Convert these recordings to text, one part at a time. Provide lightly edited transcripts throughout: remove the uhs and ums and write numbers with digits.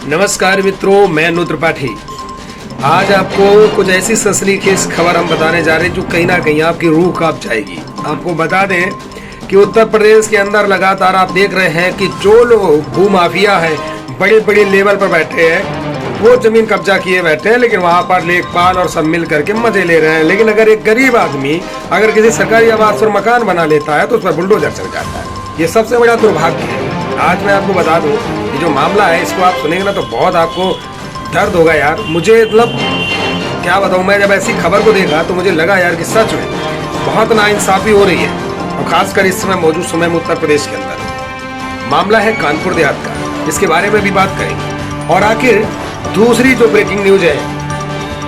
नमस्कार मित्रों, मैं अनुज त्रिपाठी। आज आपको कुछ ऐसी सनसनीखेज खबर हम बताने जा रहे हैं जो कहीं ना कहीं आपकी रूह कांप जाएगी। आपको बता दें कि उत्तर प्रदेश के अंदर लगातार आप देख रहे हैं कि जो लोग भूमाफिया है, बड़े बड़े लेवल पर बैठे हैं, वो जमीन कब्जा किए बैठे हैं, लेकिन वहाँ पर लेखपाल और सब मिल करके मजे ले रहे हैं। लेकिन अगर एक गरीब आदमी अगर किसी सरकारी आवास पर मकान बना लेता है तो उस पर बुलडोजर चल जाता है। ये सबसे बड़ा दुर्भाग्य है। आज मैं आपको बता दूं कि जो मामला है इसको आप सुनेंगे ना तो बहुत आपको दर्द होगा यार। मुझे मतलब क्या बताऊं, मैं जब ऐसी खबर को देखा तो मुझे लगा यार कि सच में बहुत नाइंसाफी हो रही है, और खासकर इस समय मौजूद समय में उत्तर प्रदेश के अंदर। मामला है कानपुर देहात का, इसके बारे में भी बात करेंगे। और आखिर दूसरी जो ब्रेकिंग न्यूज है,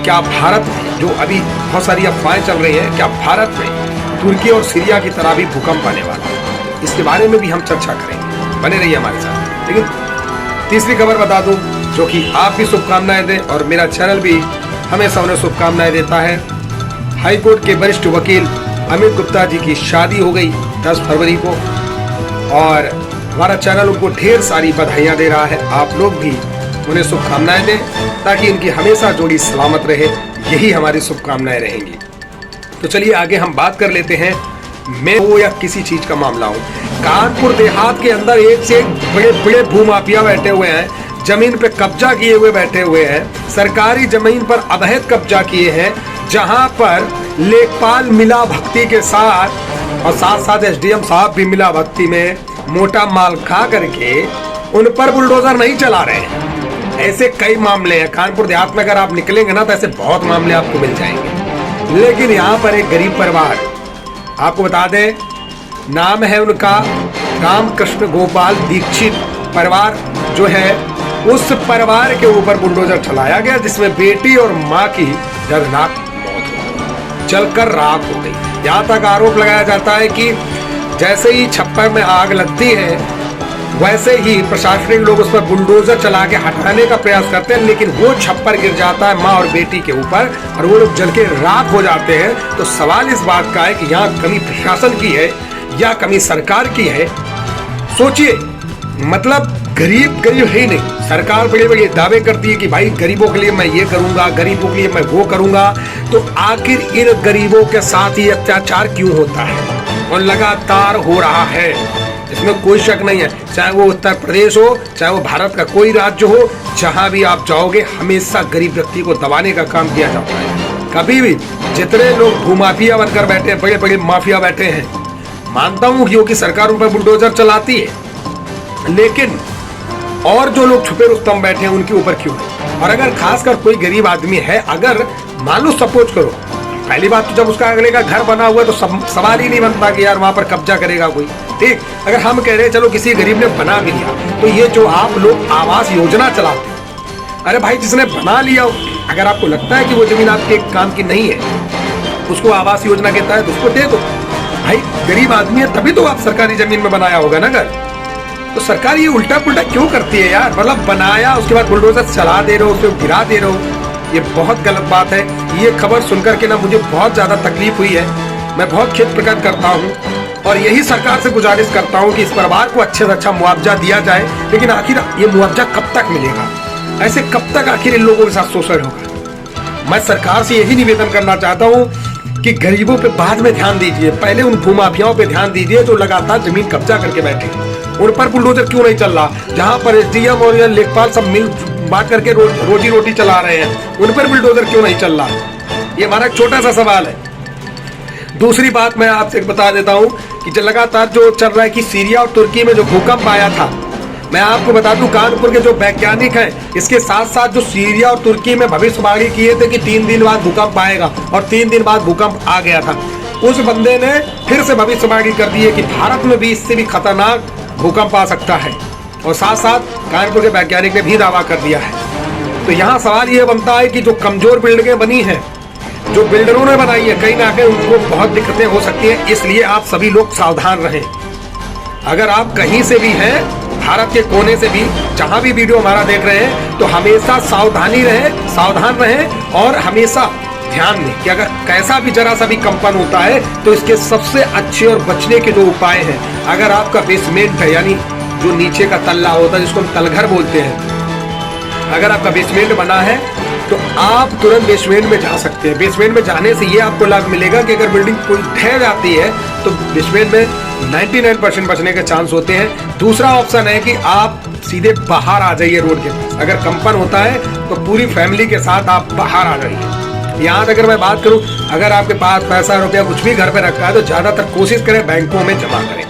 क्या भारत में जो अभी बहुत सारी अफवाहें चल रही है, क्या भारत में तुर्की और सीरिया की तरह भी भूकंप आने वाला है, इसके बारे में भी हम चर्चा करेंगे। बने रहिए हमारे साथ। लेकिन तीसरी खबर बता दूं जो कि आप भी शुभकामनाएं दें और मेरा चैनल भी हमेशा उन्हें शुभकामनाएं देता है। हाईकोर्ट के वरिष्ठ वकील अमित गुप्ता जी की शादी हो गई 10 फरवरी को, और हमारा चैनल उनको ढेर सारी बधाइयां दे रहा है। आप लोग भी उन्हें शुभकामनाएं दें ताकि इनकी हमेशा जोड़ी सलामत रहे, यही हमारी शुभकामनाएं रहेंगी। तो चलिए आगे हम बात कर लेते हैं। मैं हो या किसी चीज का मामला हो, कानपुर देहात के अंदर एक से एक बड़े बड़े भूमाफिया बैठे हुए हैं, जमीन पे कब्जा किए हुए बैठे हुए हैं, सरकारी जमीन पर अवैध कब्जा किए हैं, जहां पर लेखपाल मिला भक्ति के साथ और साथ साथ एसडीएम साहब भी मिला भक्ति में मोटा माल खा करके उन पर बुलडोजर नहीं चला रहे हैं। ऐसे कई मामले हैं कानपुर देहात में। अगर आप निकलेंगे ना तो ऐसे बहुत मामले आपको मिल जाएंगे। लेकिन यहाँ पर एक गरीब परिवार, आपको बता दें नाम है उनका रामकृष्ण गोपाल दीक्षित परिवार जो है, उस परिवार के ऊपर बुलडोजर चलाया गया जिसमें बेटी और मां की दर्दनाक मौत हो गई, जलकर राख हो गई। यहाँ तक आरोप लगाया जाता है कि जैसे ही छप्पर में आग लगती है वैसे ही प्रशासनिक लोग उस पर बुलडोजर चला के हटाने का प्रयास करते हैं, लेकिन वो छप्पर गिर जाता है माँ और बेटी के ऊपर और वो लोग जल के राख हो जाते हैं। तो सवाल इस बात का है कि यहाँ कमी प्रशासन की है या कमी सरकार की है। सोचिए, मतलब गरीब गरीब है ही नहीं। सरकार बड़े बड़े दावे करती है कि भाई गरीबों के लिए मैं ये करूंगा, गरीबों के लिए मैं वो करूंगा, तो आखिर इन गरीबों के साथ ही अत्याचार क्यों होता है और लगातार हो रहा है, इसमें कोई शक नहीं है। चाहे वो उत्तर प्रदेश हो, चाहे वो भारत का कोई राज्य हो, जहां भी आप जाओगे हमेशा गरीब व्यक्ति को दबाने का काम किया जाता है। कभी भी जितने लोग भूमाफिया बनकर बैठे हैं, बड़े बड़े माफिया बैठे हैं, मानता हूं क्योंकि सरकार उन पर बुलडोजर चलाती है, लेकिन और जो लोग छुपे रुस्तम बैठे हैं उनके ऊपर क्यों? और अगर खासकर कोई गरीब आदमी है, अगर मान लो सपोज करो, पहली बात तो जब उसका अगले का घर बना हुआ है तो सवाल ही नहीं बनता कि यार वहां पर कब्जा करेगा कोई। ठीक, अगर हम कह रहे हैं चलो किसी गरीब ने बना भी लिया, तो ये जो आप लोग आवास योजना चलाते हैं, अरे भाई जिसने बना लिया, अगर आपको लगता है कि वो जमीन आपके काम की नहीं है, उसको आवास योजना के तहत उसको दे दो। भाई गरीब आदमी है तभी तो आप सरकारी जमीन में बनाया होगा ना घर। तो सरकार ये उल्टा पुल्टा क्यों करती है यार? मतलब बनाया उसके बाद बुलडोजर चला दे रहे हो, उसको गिरा दे रहे हो, ये बहुत गलत बात है। ये खबर सुनकर के ना मुझे बहुत ज्यादा तकलीफ हुई है। मैं बहुत खेद प्रकट करता हूँ और यही सरकार से गुजारिश करता हूँ कि इस परिवार को अच्छे से अच्छा मुआवजा दिया जाए। लेकिन आखिर ये मुआवजा कब तक मिलेगा? ऐसे कब तक आखिर इन लोगों के साथ शोषण होगा? मैं सरकार से यही निवेदन करना चाहता हूँ कि गरीबों पे बाद में ध्यान दीजिए, पहले उन भूमाफियाओं पे ध्यान दीजिए जो लगातार जमीन कब्जा करके बैठे हैं। उन पर बुलडोजर क्यों नहीं चल रहा? जहां पर एसडीएम और लेखपाल सब मिल बांट करके रोजी रोटी चला रहे हैं, उन पर बुलडोजर क्यों नहीं चल रहा? ये हमारा छोटा सा सवाल है। दूसरी बात मैं आपसे बता देता हूं कि जो लगातार जो चल रहा है कि सीरिया और तुर्की में जो भूकंप आया था, मैं आपको बता दूं कानपुर के जो वैज्ञानिक हैं, इसके साथ साथ जो सीरिया और तुर्की में भविष्यवाणी किए थे कि 3 दिन बाद भूकंप आएगा, और 3 दिन बाद भूकंप आ गया था, उस बंदे ने फिर से भविष्यवाणी कर दी है कि भारत में भी इससे भी खतरनाक भूकंप आ सकता है। और साथ साथ कानपुर के वैज्ञानिक ने भी दावा कर दिया है। तो यहाँ सवाल ये बनता है कि जो कमजोर बिल्डिंगें बनी हैं, जो बिल्डरों ने बनाई है, कहीं ना कहीं उनको बहुत दिक्कतें हो सकती हैं। इसलिए आप सभी लोग सावधान रहें। अगर आप कहीं से भी हैं, भारत के कोने से भी, जहां भी वीडियो हमारा देख रहे हैं, तो हमेशा सावधानी रहे, सावधान रहें और हमेशा ध्यान दें कि अगर कैसा भी जरा सा भी कंपन होता है तो इसके सबसे अच्छे और बचने के जो उपाय हैं, अगर आपका बेसमेंट है यानी जो नीचे का तल्ला होता है जिसको हम तलघर बोलते हैं, अगर आपका बेसमेंट बना है तो आप तुरंत बेसमेंट में जा सकते हैं। बेसमेंट में जाने से ये आपको लाभ मिलेगा कि अगर बिल्डिंग कोई ढह जाती है तो बेसमेंट में 99% बचने के चांस होते हैं। दूसरा ऑप्शन है कि आप सीधे बाहर आ जाइए रोड के पास। अगर कंपन होता है तो पूरी फैमिली के साथ आप बाहर आ जाइए। यहाँ अगर मैं बात करूँ, अगर आपके पास पैसा रुपया कुछ भी घर पे रखा है तो ज्यादातर कोशिश करें बैंकों में जमा करें।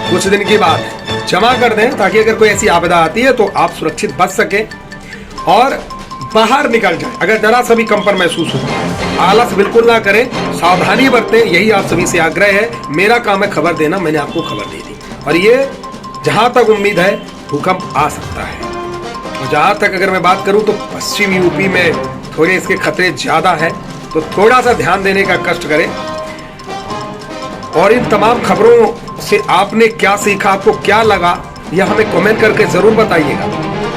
कुछ दिन की बात है, जमा कर दें ताकि अगर कोई ऐसी आपदा आती है तो आप सुरक्षित बच सके और बाहर निकल जाए। अगर जरा सा भी कंपन महसूस हो, आलस बिल्कुल ना करें, सावधानी बरतें, यही आप सभी से आग्रह है। मेरा काम है खबर देना, मैंने आपको खबर दे दी। और ये जहां तक उम्मीद है भूकंप आ सकता है। और जहां तक अगर मैं बात करूं तो पश्चिम यूपी में थोड़े इसके खतरे ज्यादा है, तो थोड़ा सा ध्यान देने का कष्ट करें। और इन तमाम खबरों से आपने क्या सीखा, आपको क्या लगा, यह हमें कमेंट करके जरूर बताइएगा।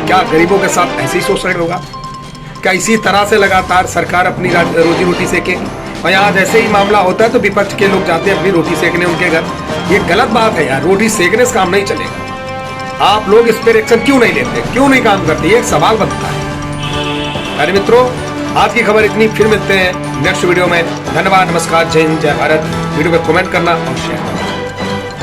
क्या गरीबों के साथ ऐसे ही शोषण होगा? क्या इसी तरह से लगातार सरकार अपनी रोजी रोटी सेकेगी? और यहाँ जैसे ही मामला होता है तो विपक्ष के लोग जाते हैं अपनी रोटी सेकने उनके घर। ये गलत बात है यार, रोटी सेकने से काम नहीं चलेगा। आप लोग इस पर एक्शन क्यों नहीं लेते, क्यों नहीं काम करते, ये एक सवाल बनता है। अरे मित्रों, आज की खबर इतनी, फिर मिलते हैं नेक्स्ट वीडियो में। धन्यवाद, नमस्कार, जय हिंद, जय भारत। वीडियो में कमेंट करना और शेयर करना।